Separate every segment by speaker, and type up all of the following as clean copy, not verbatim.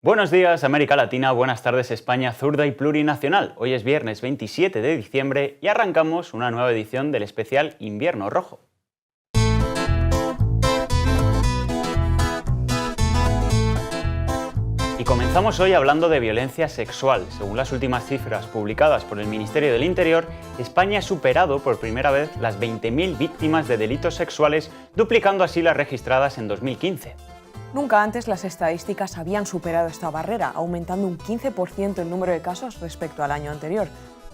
Speaker 1: Buenos días, América Latina, buenas tardes, España zurda y plurinacional. Hoy es viernes 27 de diciembre y arrancamos una nueva edición del especial Invierno Rojo. Y comenzamos hoy hablando de violencia sexual. Según las últimas cifras publicadas por el Ministerio del Interior, España ha superado por primera vez las 20.000 víctimas de delitos sexuales, duplicando así las registradas en 2015.
Speaker 2: Nunca antes las estadísticas habían superado esta barrera, aumentando un 15% el número de casos respecto al año anterior.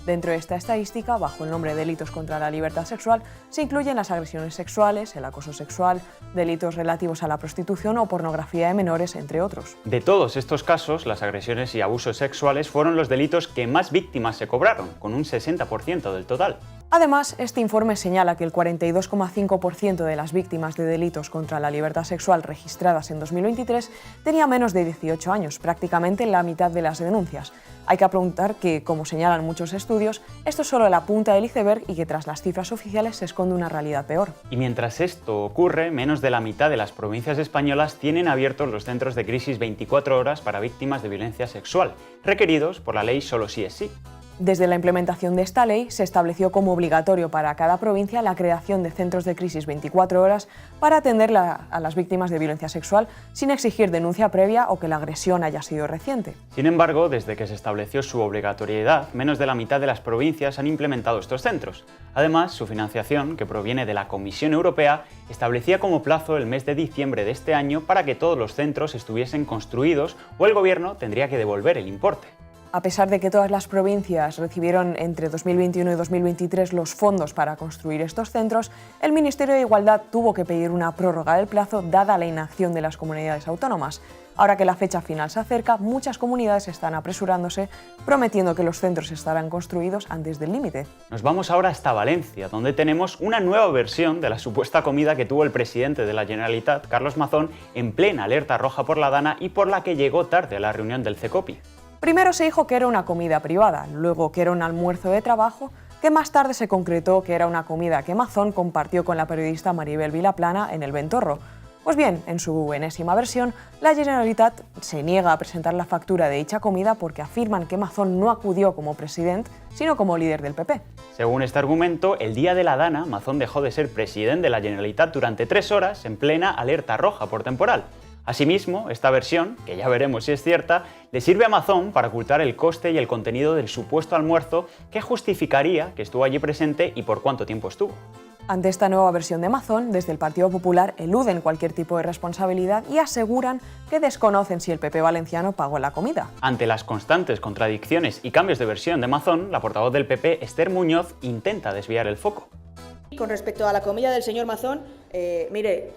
Speaker 2: Dentro de esta estadística, bajo el nombre de delitos contra la libertad sexual, se incluyen las agresiones sexuales, el acoso sexual, delitos relativos a la prostitución o pornografía de menores, entre otros.
Speaker 1: De todos estos casos, las agresiones y abusos sexuales fueron los delitos que más víctimas se cobraron, con un 60% del total.
Speaker 2: Además, este informe señala que el 42,5% de las víctimas de delitos contra la libertad sexual registradas en 2023 tenía menos de 18 años, prácticamente la mitad de las denuncias. Hay que apuntar que, como señalan muchos estudios, esto es solo la punta del iceberg y que tras las cifras oficiales se esconde una realidad peor.
Speaker 1: Y mientras esto ocurre, menos de la mitad de las provincias españolas tienen abiertos los centros de crisis 24 horas para víctimas de violencia sexual, requeridos por la ley Solo sí es sí.
Speaker 2: Desde la implementación de esta ley, se estableció como obligatorio para cada provincia la creación de centros de crisis 24 horas para atender a las víctimas de violencia sexual sin exigir denuncia previa o que la agresión haya sido reciente.
Speaker 1: Sin embargo, desde que se estableció su obligatoriedad, menos de la mitad de las provincias han implementado estos centros. Además, su financiación, que proviene de la Comisión Europea, establecía como plazo el mes de diciembre de este año para que todos los centros estuviesen construidos o el gobierno tendría que devolver el importe.
Speaker 2: A pesar de que todas las provincias recibieron entre 2021 y 2023 los fondos para construir estos centros, el Ministerio de Igualdad tuvo que pedir una prórroga del plazo dada la inacción de las comunidades autónomas. Ahora que la fecha final se acerca, muchas comunidades están apresurándose, prometiendo que los centros estarán construidos antes del límite.
Speaker 1: Nos vamos ahora hasta Valencia, donde tenemos una nueva versión de la supuesta comida que tuvo el presidente de la Generalitat, Carlos Mazón, en plena alerta roja por la Dana y por la que llegó tarde a la reunión del CECOPI.
Speaker 2: Primero se dijo que era una comida privada, luego que era un almuerzo de trabajo, que más tarde se concretó que era una comida que Mazón compartió con la periodista Maribel Vilaplana en el Ventorro. Pues bien, en su enésima versión, la Generalitat se niega a presentar la factura de dicha comida porque afirman que Mazón no acudió como presidente, sino como líder del PP.
Speaker 1: Según este argumento, el día de la Dana, Mazón dejó de ser presidente de la Generalitat durante 3 horas en plena alerta roja por temporal. Asimismo, esta versión, que ya veremos si es cierta, le sirve a Mazón para ocultar el coste y el contenido del supuesto almuerzo que justificaría que estuvo allí presente y por cuánto tiempo estuvo.
Speaker 2: Ante esta nueva versión de Mazón, desde el Partido Popular eluden cualquier tipo de responsabilidad y aseguran que desconocen si el PP valenciano pagó la comida.
Speaker 1: Ante las constantes contradicciones y cambios de versión de Mazón, la portavoz del PP, Esther Muñoz, intenta desviar el foco.
Speaker 3: Con respecto a la comida del señor Mazón, mire,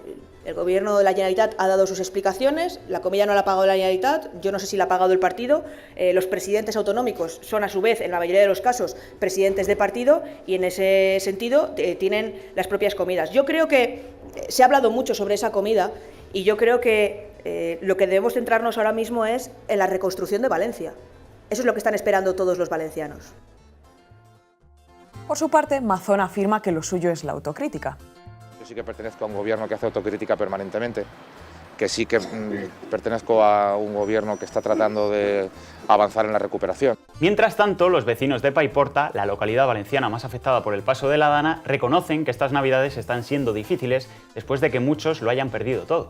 Speaker 3: el gobierno de la Generalitat ha dado sus explicaciones, la comida no la ha pagado la Generalitat, yo no sé si la ha pagado el partido, los presidentes autonómicos son a su vez, en la mayoría de los casos, presidentes de partido y en ese sentido tienen las propias comidas. Yo creo que se ha hablado mucho sobre esa comida y yo creo que lo que debemos centrarnos ahora mismo es en la reconstrucción de Valencia. Eso es lo que están esperando todos los valencianos.
Speaker 2: Por su parte, Mazón afirma que lo suyo es la autocrítica.
Speaker 4: Yo sí que pertenezco a un gobierno que hace autocrítica permanentemente, que sí que pertenezco a un gobierno que está tratando de avanzar en la recuperación.
Speaker 1: Mientras tanto, los vecinos de Paiporta, la localidad valenciana más afectada por el paso de la Dana, reconocen que estas navidades están siendo difíciles después de que muchos lo hayan perdido todo.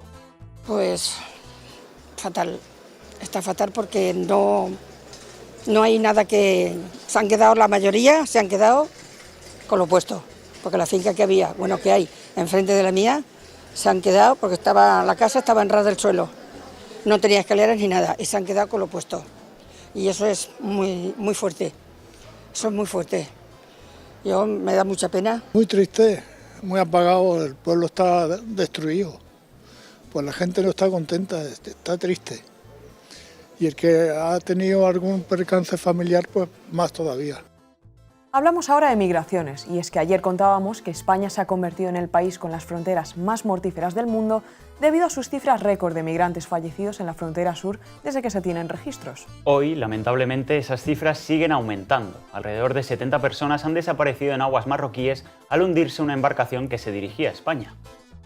Speaker 5: Pues fatal, está fatal porque no hay nada que... Se han quedado la mayoría, se han quedado con lo puesto, porque la finca que había, bueno, que hay enfrente de la mía, se han quedado porque la casa estaba en ras del suelo, no tenía escaleras ni nada, y se han quedado con lo puesto. Y eso es muy, muy fuerte, eso es muy fuerte. Me da mucha pena.
Speaker 6: Muy triste, muy apagado, el pueblo está destruido, pues la gente no está contenta, está triste. Y el que ha tenido algún percance familiar, pues más todavía.
Speaker 2: Hablamos ahora de migraciones, y es que ayer contábamos que España se ha convertido en el país con las fronteras más mortíferas del mundo debido a sus cifras récord de migrantes fallecidos en la frontera sur desde que se tienen registros.
Speaker 1: Hoy, lamentablemente, esas cifras siguen aumentando. Alrededor de 70 personas han desaparecido en aguas marroquíes al hundirse una embarcación que se dirigía a España.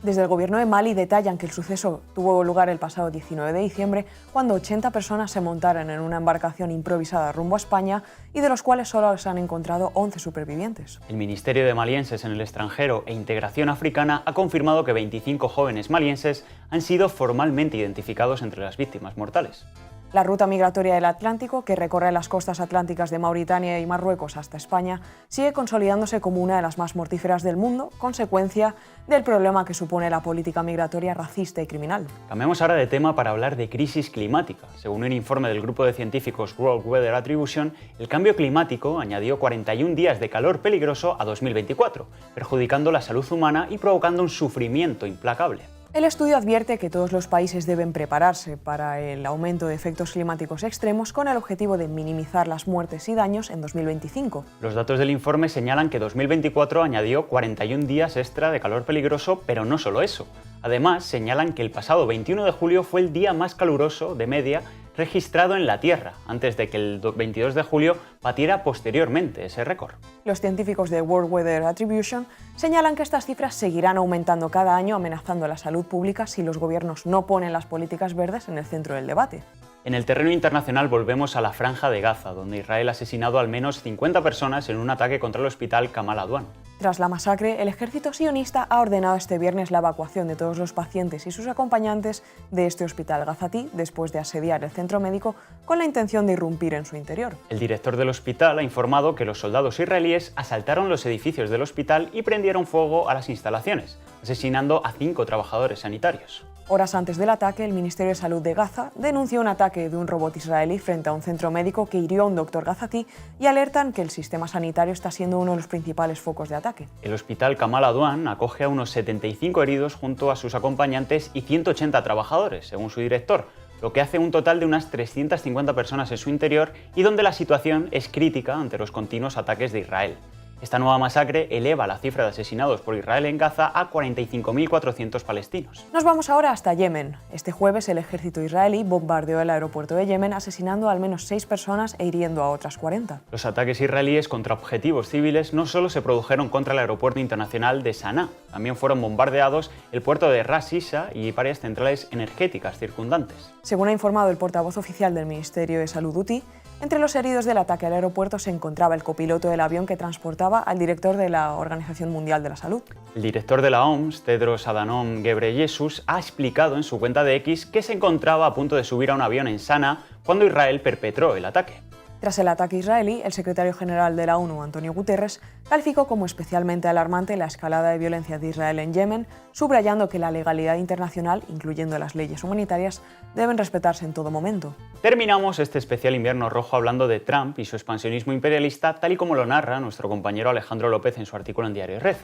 Speaker 2: Desde el gobierno de Mali detallan que el suceso tuvo lugar el pasado 19 de diciembre, cuando 80 personas se montaron en una embarcación improvisada rumbo a España y de los cuales solo se han encontrado 11 supervivientes.
Speaker 1: El Ministerio de Malienses en el extranjero e Integración Africana ha confirmado que 25 jóvenes malienses han sido formalmente identificados entre las víctimas mortales.
Speaker 2: La ruta migratoria del Atlántico, que recorre las costas atlánticas de Mauritania y Marruecos hasta España, sigue consolidándose como una de las más mortíferas del mundo, consecuencia del problema que supone la política migratoria racista y criminal.
Speaker 1: Cambiamos ahora de tema para hablar de crisis climática. Según un informe del grupo de científicos World Weather Attribution, el cambio climático añadió 41 días de calor peligroso a 2024, perjudicando la salud humana y provocando un sufrimiento implacable.
Speaker 2: El estudio advierte que todos los países deben prepararse para el aumento de efectos climáticos extremos con el objetivo de minimizar las muertes y daños en 2025.
Speaker 1: Los datos del informe señalan que 2024 añadió 41 días extra de calor peligroso, pero no solo eso. Además, señalan que el pasado 21 de julio fue el día más caluroso de media registrado en la Tierra, antes de que el 22 de julio batiera posteriormente ese récord.
Speaker 2: Los científicos de World Weather Attribution señalan que estas cifras seguirán aumentando cada año, amenazando la salud pública si los gobiernos no ponen las políticas verdes en el centro del debate.
Speaker 1: En el terreno internacional volvemos a la Franja de Gaza, donde Israel ha asesinado al menos 50 personas en un ataque contra el hospital Kamal Adwan.
Speaker 2: Tras la masacre, el ejército sionista ha ordenado este viernes la evacuación de todos los pacientes y sus acompañantes de este hospital gazatí después de asediar el centro médico con la intención de irrumpir en su interior.
Speaker 1: El director del hospital ha informado que los soldados israelíes asaltaron los edificios del hospital y prendieron fuego a las instalaciones, asesinando a 5 trabajadores sanitarios.
Speaker 2: Horas antes del ataque, el Ministerio de Salud de Gaza denunció un ataque de un robot israelí frente a un centro médico que hirió a un doctor gazatí y alertan que el sistema sanitario está siendo uno de los principales focos de ataque.
Speaker 1: El hospital Kamal Adwan acoge a unos 75 heridos junto a sus acompañantes y 180 trabajadores, según su director, lo que hace un total de unas 350 personas en su interior y donde la situación es crítica ante los continuos ataques de Israel. Esta nueva masacre eleva la cifra de asesinados por Israel en Gaza a 45.400 palestinos.
Speaker 2: Nos vamos ahora hasta Yemen. Este jueves el ejército israelí bombardeó el aeropuerto de Yemen, asesinando al menos 6 personas e hiriendo a otras 40.
Speaker 1: Los ataques israelíes contra objetivos civiles no solo se produjeron contra el aeropuerto internacional de Saná, también fueron bombardeados el puerto de Ras Isa y varias centrales energéticas circundantes.
Speaker 2: Según ha informado el portavoz oficial del Ministerio de Salud UTI, entre los heridos del ataque al aeropuerto se encontraba el copiloto del avión que transportaba al director de la Organización Mundial de la Salud.
Speaker 1: El director de la OMS, Tedros Adhanom Ghebreyesus, ha explicado en su cuenta de X que se encontraba a punto de subir a un avión en Saná cuando Israel perpetró el ataque.
Speaker 2: Tras el ataque israelí, el secretario general de la ONU, Antonio Guterres, calificó como especialmente alarmante la escalada de violencia de Israel en Yemen, subrayando que la legalidad internacional, incluyendo las leyes humanitarias, deben respetarse en todo momento.
Speaker 1: Terminamos este especial invierno rojo hablando de Trump y su expansionismo imperialista, tal y como lo narra nuestro compañero Alejandro López en su artículo en Diario Red.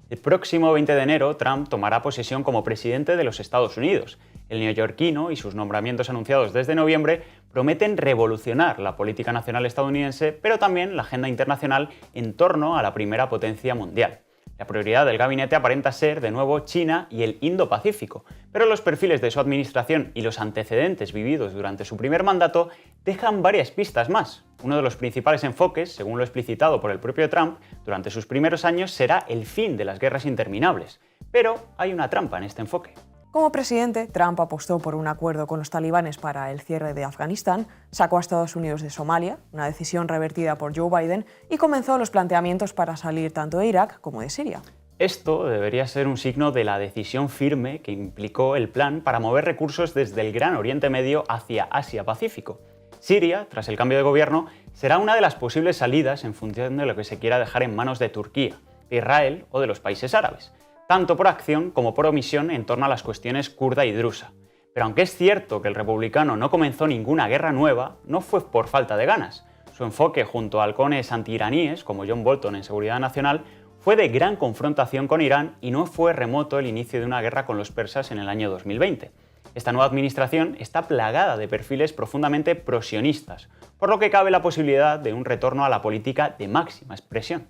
Speaker 1: El próximo 20 de enero, Trump tomará posesión como presidente de los Estados Unidos. El neoyorquino y sus nombramientos anunciados desde noviembre prometen revolucionar la política nacional estadounidense, pero también la agenda internacional en torno a la primera potencia mundial. La prioridad del gabinete aparenta ser, de nuevo, China y el Indo-Pacífico, pero los perfiles de su administración y los antecedentes vividos durante su primer mandato dejan varias pistas más. Uno de los principales enfoques, según lo explicitado por el propio Trump, durante sus primeros años será el fin de las guerras interminables. Pero hay una trampa en este enfoque.
Speaker 2: Como presidente, Trump apostó por un acuerdo con los talibanes para el cierre de Afganistán, sacó a Estados Unidos de Somalia, una decisión revertida por Joe Biden, y comenzó los planteamientos para salir tanto de Irak como de Siria.
Speaker 1: Esto debería ser un signo de la decisión firme que implicó el plan para mover recursos desde el Gran Oriente Medio hacia Asia-Pacífico. Siria, tras el cambio de gobierno, será una de las posibles salidas en función de lo que se quiera dejar en manos de Turquía, de Israel o de los países árabes, tanto por acción como por omisión en torno a las cuestiones kurda y drusa. Pero aunque es cierto que el republicano no comenzó ninguna guerra nueva, no fue por falta de ganas. Su enfoque junto a halcones antiiraníes, como John Bolton en Seguridad Nacional, fue de gran confrontación con Irán y no fue remoto el inicio de una guerra con los persas en el año 2020. Esta nueva administración está plagada de perfiles profundamente prosionistas, por lo que cabe la posibilidad de un retorno a la política de máxima expresión.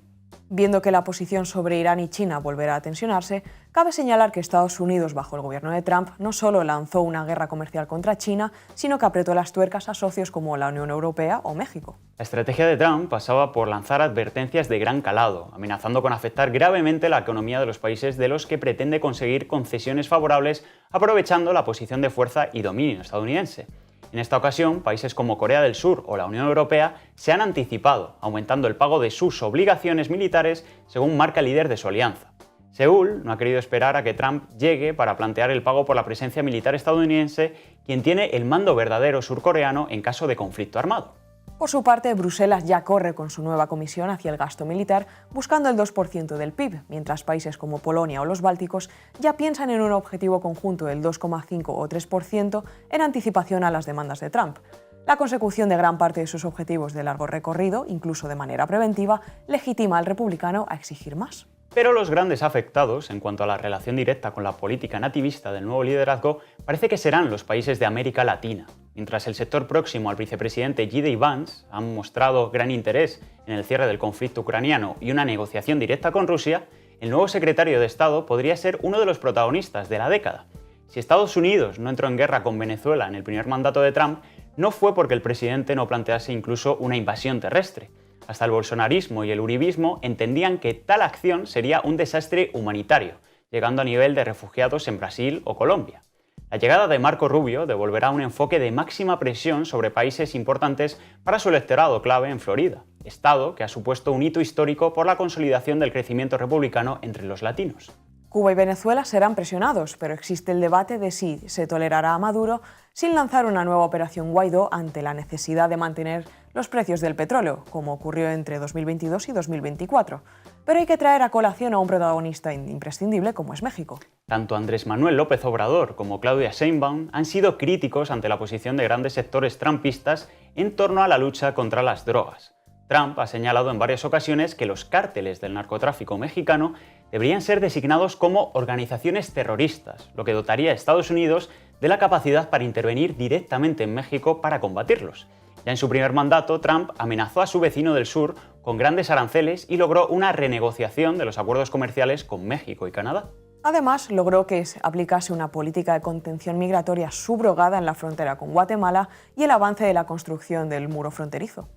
Speaker 2: Viendo que la posición sobre Irán y China volverá a tensionarse, cabe señalar que Estados Unidos, bajo el gobierno de Trump, no solo lanzó una guerra comercial contra China, sino que apretó las tuercas a socios como la Unión Europea o México.
Speaker 1: La estrategia de Trump pasaba por lanzar advertencias de gran calado, amenazando con afectar gravemente la economía de los países de los que pretende conseguir concesiones favorables, aprovechando la posición de fuerza y dominio estadounidense. En esta ocasión, países como Corea del Sur o la Unión Europea se han anticipado, aumentando el pago de sus obligaciones militares según marca el líder de su alianza. Seúl no ha querido esperar a que Trump llegue para plantear el pago por la presencia militar estadounidense, quien tiene el mando verdadero surcoreano en caso de conflicto armado.
Speaker 2: Por su parte, Bruselas ya corre con su nueva comisión hacia el gasto militar, buscando el 2% del PIB, mientras países como Polonia o los Bálticos ya piensan en un objetivo conjunto del 2,5 o 3% en anticipación a las demandas de Trump. La consecución de gran parte de sus objetivos de largo recorrido, incluso de manera preventiva, legitima al republicano a exigir más.
Speaker 1: Pero los grandes afectados, en cuanto a la relación directa con la política nativista del nuevo liderazgo, parece que serán los países de América Latina. Mientras el sector próximo al vicepresidente J.D. Vance han mostrado gran interés en el cierre del conflicto ucraniano y una negociación directa con Rusia, el nuevo secretario de Estado podría ser uno de los protagonistas de la década. Si Estados Unidos no entró en guerra con Venezuela en el primer mandato de Trump, no fue porque el presidente no plantease incluso una invasión terrestre. Hasta el bolsonarismo y el uribismo entendían que tal acción sería un desastre humanitario, llegando a nivel de refugiados en Brasil o Colombia. La llegada de Marco Rubio devolverá un enfoque de máxima presión sobre países importantes para su electorado clave en Florida, estado que ha supuesto un hito histórico por la consolidación del crecimiento republicano entre los latinos.
Speaker 2: Cuba y Venezuela serán presionados, pero existe el debate de si se tolerará a Maduro sin lanzar una nueva operación Guaidó ante la necesidad de mantener los precios del petróleo, como ocurrió entre 2022 y 2024. Pero hay que traer a colación a un protagonista imprescindible como es México.
Speaker 1: Tanto Andrés Manuel López Obrador como Claudia Sheinbaum han sido críticos ante la posición de grandes sectores trumpistas en torno a la lucha contra las drogas. Trump ha señalado en varias ocasiones que los cárteles del narcotráfico mexicano deberían ser designados como organizaciones terroristas, lo que dotaría a Estados Unidos de la capacidad para intervenir directamente en México para combatirlos. Ya en su primer mandato, Trump amenazó a su vecino del sur con grandes aranceles y logró una renegociación de los acuerdos comerciales con México y Canadá.
Speaker 2: Además, logró que se aplicase una política de contención migratoria subrogada en la frontera con Guatemala y el avance de la construcción del muro fronterizo.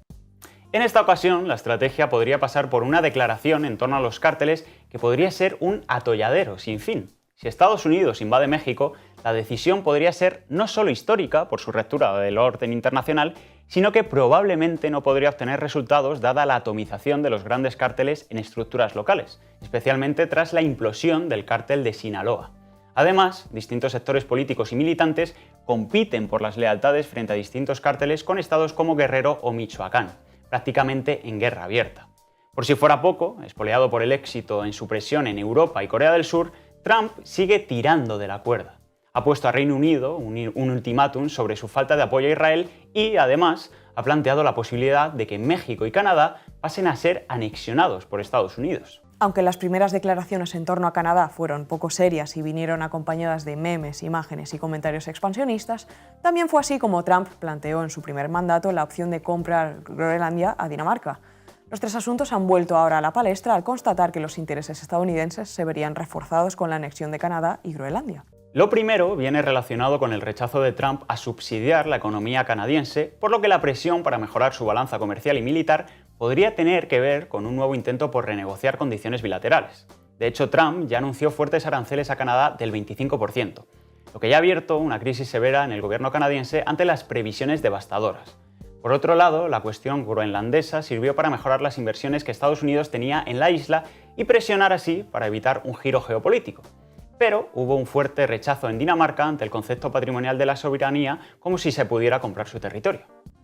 Speaker 1: En esta ocasión, la estrategia podría pasar por una declaración en torno a los cárteles que podría ser un atolladero sin fin. Si Estados Unidos invade México, la decisión podría ser no solo histórica por su ruptura del orden internacional, sino que probablemente no podría obtener resultados dada la atomización de los grandes cárteles en estructuras locales, especialmente tras la implosión del cártel de Sinaloa. Además, distintos sectores políticos y militantes compiten por las lealtades frente a distintos cárteles con estados como Guerrero o Michoacán, prácticamente en guerra abierta. Por si fuera poco, espoleado por el éxito en su presión en Europa y Corea del Sur, Trump sigue tirando de la cuerda. Ha puesto a Reino Unido un ultimátum sobre su falta de apoyo a Israel y, además, ha planteado la posibilidad de que México y Canadá pasen a ser anexionados por Estados Unidos.
Speaker 2: Aunque las primeras declaraciones en torno a Canadá fueron poco serias y vinieron acompañadas de memes, imágenes y comentarios expansionistas, también fue así como Trump planteó en su primer mandato la opción de comprar Groenlandia a Dinamarca. Los tres asuntos han vuelto ahora a la palestra al constatar que los intereses estadounidenses se verían reforzados con la anexión de Canadá y Groenlandia.
Speaker 1: Lo primero viene relacionado con el rechazo de Trump a subsidiar la economía canadiense, por lo que la presión para mejorar su balanza comercial y militar podría tener que ver con un nuevo intento por renegociar condiciones bilaterales. De hecho, Trump ya anunció fuertes aranceles a Canadá del 25%, lo que ya ha abierto una crisis severa en el gobierno canadiense ante las previsiones devastadoras. Por otro lado, la cuestión groenlandesa sirvió para mejorar las inversiones que Estados Unidos tenía en la isla y presionar así para evitar un giro geopolítico. Pero hubo un fuerte rechazo en Dinamarca ante el concepto patrimonial de la soberanía, como si se pudiera comprar su territorio.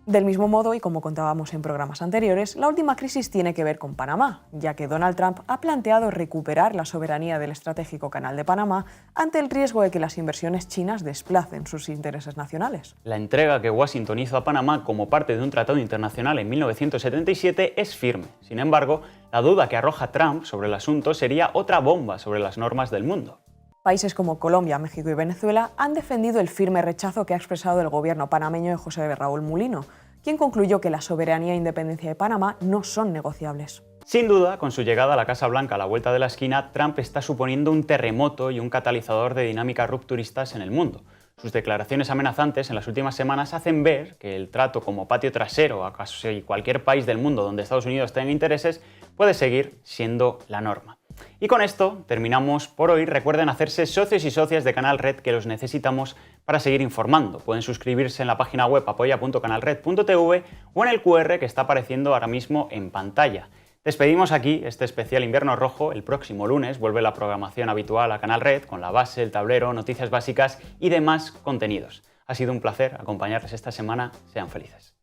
Speaker 2: Del mismo modo, y como contábamos en programas anteriores, la última crisis tiene que ver con Panamá, ya que Donald Trump ha planteado recuperar la soberanía del estratégico Canal de Panamá ante el riesgo de que las inversiones chinas desplacen sus intereses nacionales.
Speaker 1: La entrega que Washington hizo a Panamá como parte de un tratado internacional en 1977 es firme. Sin embargo, la duda que arroja Trump sobre el asunto sería otra bomba sobre las normas del mundo.
Speaker 2: Países como Colombia, México y Venezuela han defendido el firme rechazo que ha expresado el gobierno panameño de José Raúl Mulino, quien concluyó que la soberanía e independencia de Panamá no son negociables.
Speaker 1: Sin duda, con su llegada a la Casa Blanca a la vuelta de la esquina, Trump está suponiendo un terremoto y un catalizador de dinámicas rupturistas en el mundo. Sus declaraciones amenazantes en las últimas semanas hacen ver que el trato como patio trasero a casi cualquier país del mundo donde Estados Unidos tenga intereses puede seguir siendo la norma. Y con esto terminamos por hoy. Recuerden hacerse socios y socias de Canal Red, que los necesitamos para seguir informando. Pueden suscribirse en la página web apoya.canalred.tv o en el QR que está apareciendo ahora mismo en pantalla. Despedimos aquí este especial Invierno Rojo. El próximo lunes vuelve la programación habitual a Canal Red con la base, el tablero, noticias básicas y demás contenidos. Ha sido un placer acompañarles esta semana. Sean felices.